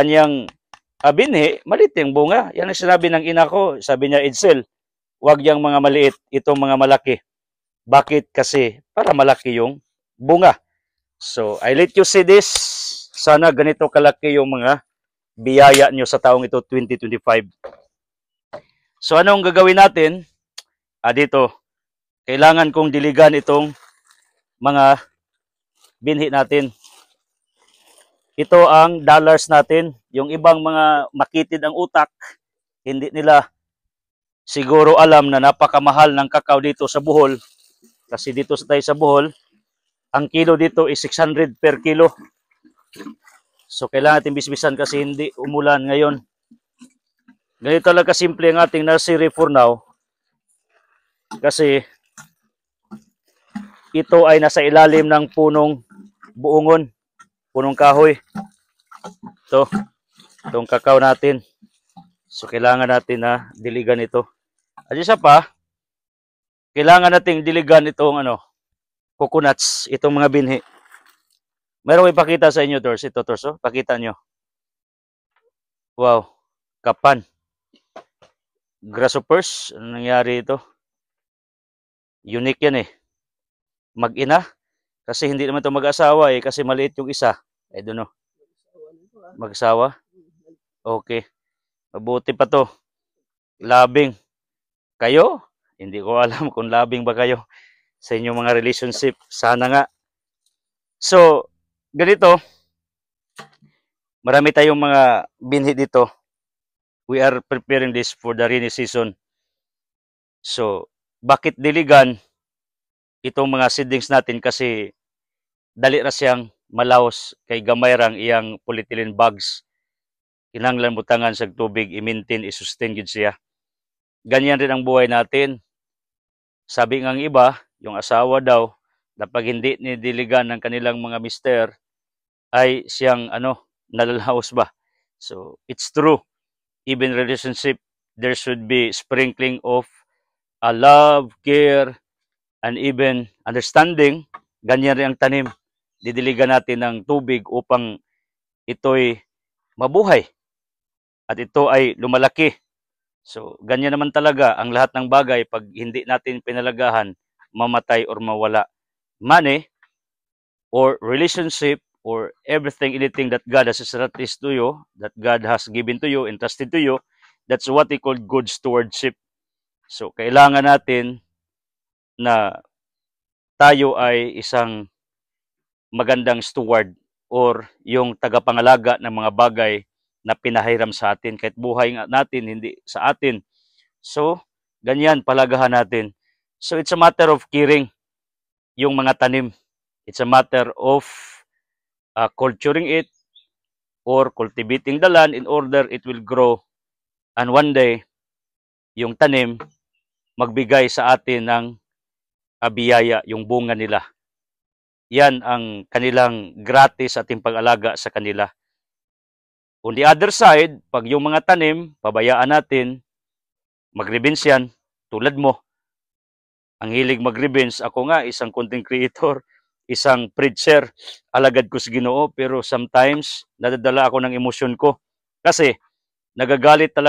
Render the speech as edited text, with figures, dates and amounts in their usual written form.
kanyang binhi, maliit yung bunga. Yan ang sinabi ng ina ko. Sabi niya, Edsel, huwag yang mga maliit, itong mga malaki. Bakit? Kasi para malaki yung bunga. So, I let you see this. Sana ganito kalaki yung mga biyaya nyo sa taong ito, 2025. So, anong gagawin natin? Dito, kailangan kong diligan itong mga binhi natin. Ito ang dollars natin. Yung ibang mga makitid ang utak, hindi nila siguro alam na napakamahal ng kakao dito sa Bohol. Kasi dito tayo sa Bohol, ang kilo dito is 600 per kilo. So, kailangan natin bisbisan kasi hindi umulan ngayon. Ganito lang kasimple ang ating nursery for now. Kasi ito ay nasa ilalim ng punong buungon, punong kahoy. Ito, itong kakao natin. So, kailangan natin na diligan ito. At isa pa, kailangan nating diligan itong coconuts, itong mga binhi. Meron ko ipakita sa inyo, Tors. Ito, Tors, oh. Pakita nyo. Wow, kapan. Grasshoppers, ano nangyari ito? Unique yan eh. Mag-ina. Kasi hindi naman ito mag-asawa eh. Kasi maliit yung isa. I don't know. Mag-asawa? Okay. Mabuti pa to. Labing. Kayo? Hindi ko alam kung labing ba kayo sa inyong mga relationship. Sana nga. So, ganito. Marami tayong mga binhi dito. We are preparing this for the rainy season. So, bakit diligan itong mga seedlings natin? Kasi dali ra siyang malaos kay gamay rang iyang polyethylene bags. Kinahanglan butangan sa tubig, i-maintain, i-sustain gid siya. Ganyan rin ang buhay natin. Sabi ng iba, yung asawa daw, na pag hindi nidiligan ng kanilang mga mister, ay siyang nalalaos ba? So, it's true. Even relationship, there should be sprinkling of love, care, and even understanding. Ganyan rin ang tanim. Didiligan natin ng tubig upang ito'y mabuhay. At ito ay lumalaki. So, ganyan naman talaga ang lahat ng bagay pag hindi natin pinalagahan, mamatay or mawala. Money or relationship or everything, anything that God has established to you, that God has given to you, entrusted to you, that's what we call good stewardship. So, kailangan natin na tayo ay isang magandang steward or yung tagapangalaga ng mga bagay na pinahiram sa atin. Kahit buhay natin, hindi sa atin. So, ganyan, palagahan natin. So, it's a matter of caring yung mga tanim. It's a matter of culturing it or cultivating the land in order it will grow. And one day, yung tanim, magbigay sa atin ng biyaya, yung bunga nila. Yan ang kanilang gratis ating pag-alaga sa kanila. On the other side, pag yung mga tanim, pabayaan natin, mag-rebins yan, tulad mo. Ang hilig mag-rebins, ako nga, isang content creator, isang preacher, alagad ko sa Ginoo, pero sometimes, nadadala ako ng emosyon ko. Kasi, nagagalit talaga